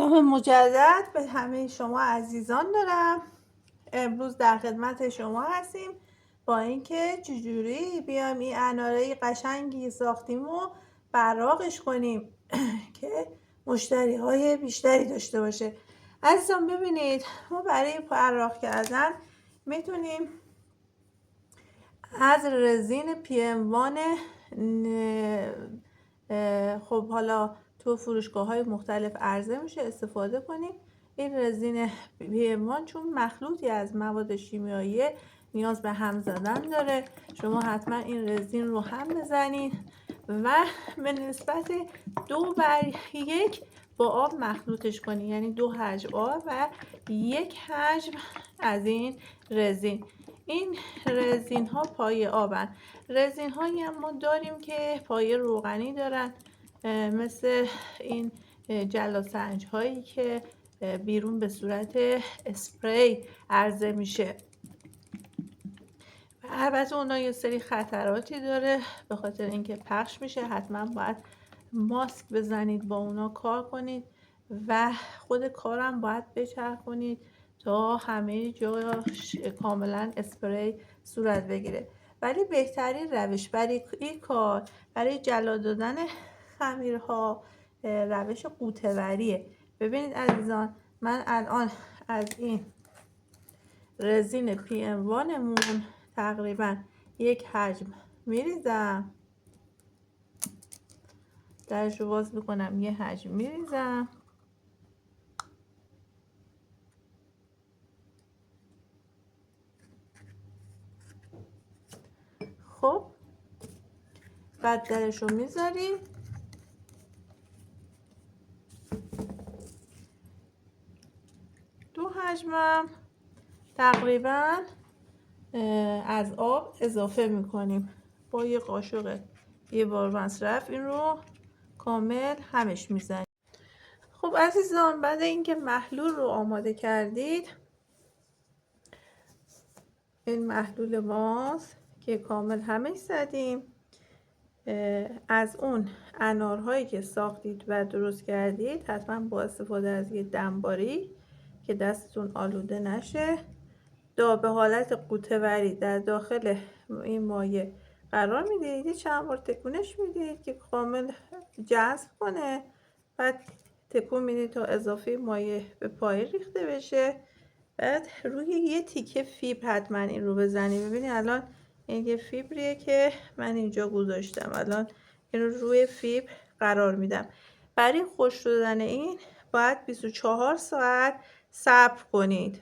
سلام مجدد به همه شما عزیزان دارم. امروز در خدمت شما هستیم با اینکه چجوری بیایم این اناره قشنگی ساختیم و براقش کنیم که مشتری های بیشتری داشته باشه. عزیزان ببینید، ما برای براق کردن میتونیم از رزین PM1 خب حالا تو فروشگاه‌های مختلف عرضه میشه استفاده کنیم. این رزین PM1 چون مخلوطی از مواد شیمیایی نیاز به هم زدن داره. شما حتما این رزین رو هم بزنید و به نسبت 2:1 با آب مخلوطش کنید، یعنی 2 حجم آب و 1 حجم از این رزین. این رزین ها پایه آبن. رزین هایی هم ما داریم که پایه روغنی دارن، مثل این جلاسنج هایی که بیرون به صورت اسپری عرضه میشه. البته اونا یه سری خطراتی داره، به خاطر اینکه پخش میشه حتما باید ماسک بزنید، با اونا کار کنید و خود کارم باید بچرخونید تا همه جا کاملا اسپری صورت بگیره. ولی بهترین روش برای این کار، برای جلا دادن خمیرها، روش قوطه‌وریه. ببینید عزیزان، من الان از این رزین PM1 مون تقریبا 1 حجم میریزم، درش رو باز میکنم، 1 حجم میریزم. خب بعد درش رو میذاریم. دو حجمم تقریبا از آب اضافه میکنیم با یه قاشق یه بار مصرف، این رو کامل همش میزنیم. خب عزیزان، بعد اینکه محلول رو آماده کردید، این محلول ماست که کامل همش زدیم، از اون انارهایی که ساختید و درست کردید حتما با استفاده از یه دمباری که دستتون آلوده نشه به حالت قوطه‌وری در داخل این مایع قرار میدید. چند بار تکونش میدید که کامل جذب کنه، بعد تکون میدید تا اضافه مایع به پایین ریخته بشه. بعد روی یه تیکه فیبر حتما این رو بزنید. ببینید الان این یه فیبریه که من اینجا گذاشتم، الان این رو روی فیبر قرار میدم. برای خشک شدن این باید 24 ساعت صبر کنید.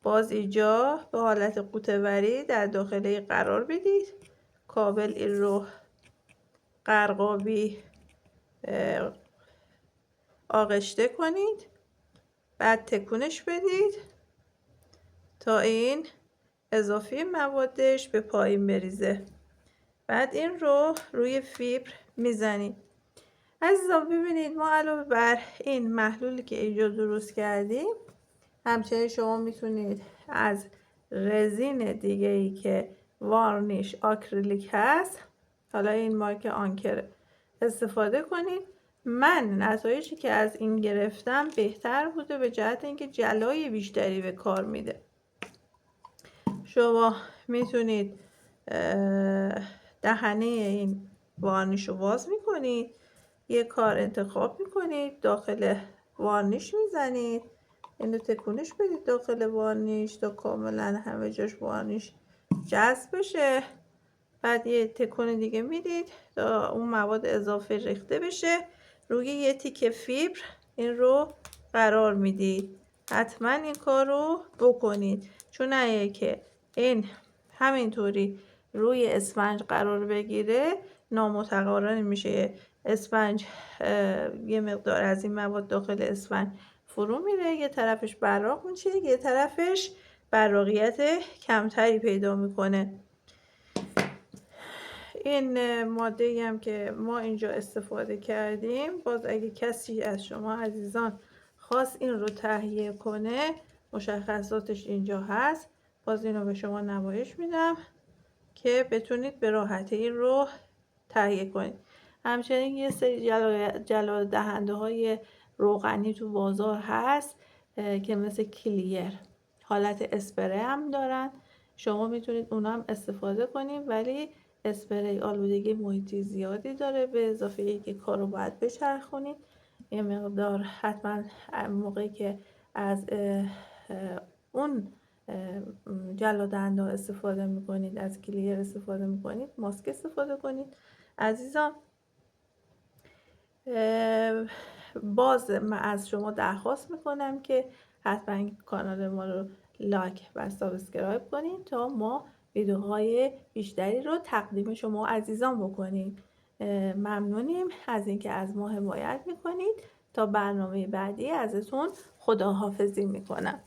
باز اینجا به حالت قوطه‌وری در داخل قرار بدید، کابل این رو قرقابی آغشته کنید، بعد تکونش بدید تا این اضافه موادش به پایین بریزه. بعد این رو روی فیبر میزنید. عزیزان ببینید، ما علاوه بر این محلولی که اینجا درست کردیم، همچنین شما میتونید از رزین دیگه ای که وارنیش آکریلیک هست، حالا این مارک آنکر، استفاده کنید. من نتایجی که از این گرفتم بهتر بوده به جهت اینکه جلای بیشتری به کار میده. شما میتونید دهنه این وارنیش رو باز میکنید، یه کار انتخاب میکنید، داخل وارنیش میزنید، اینو تکونش بدید داخل وارنیش تا کاملا همه جاش وارنیش جذب بشه. بعد یه تکون دیگه میدید تا اون مواد اضافه ریخته بشه. روی یه تیکه فیبر این رو قرار میدید. حتما این کار رو بکنید، چون اگه که این همینطوری روی اسفنج قرار بگیره نامتقارن میشه. اسفنج یه مقدار از این مواد داخل اسفنج فرو میره، یه طرفش براق میشه، یه طرفش براقیت کمتری پیدا میکنه. این ماده هم که ما اینجا استفاده کردیم، باز اگه کسی از شما عزیزان خواست این رو تهیه کنه، مشخصاتش اینجا هست. باز اینو به شما نمایش میدم که بتونید به راحتی این رو تهیه کنید. همچنین یه سری جلا دهنده های روغنی تو بازار هست که مثل کلیر حالت اسپری هم دارن، شما میتونید اونا هم استفاده کنید، ولی اسپری آلودگی محیطی زیادی داره، به اضافه اینکه کارو باید بچرخونید یه مقدار. حتما موقعی که از اون جلادنده استفاده میکنید، از کلیر استفاده میکنید، ماسک استفاده کنید عزیزان. باز من از شما درخواست میکنم که حتما کانال ما رو لایک و سابسکرایب کنید تا ما ویدیوهای بیشتری رو تقدیم شما عزیزان بکنیم. ممنونیم از اینکه از ما حمایت میکنید. تا برنامه بعدی ازتون خداحافظی میکنم.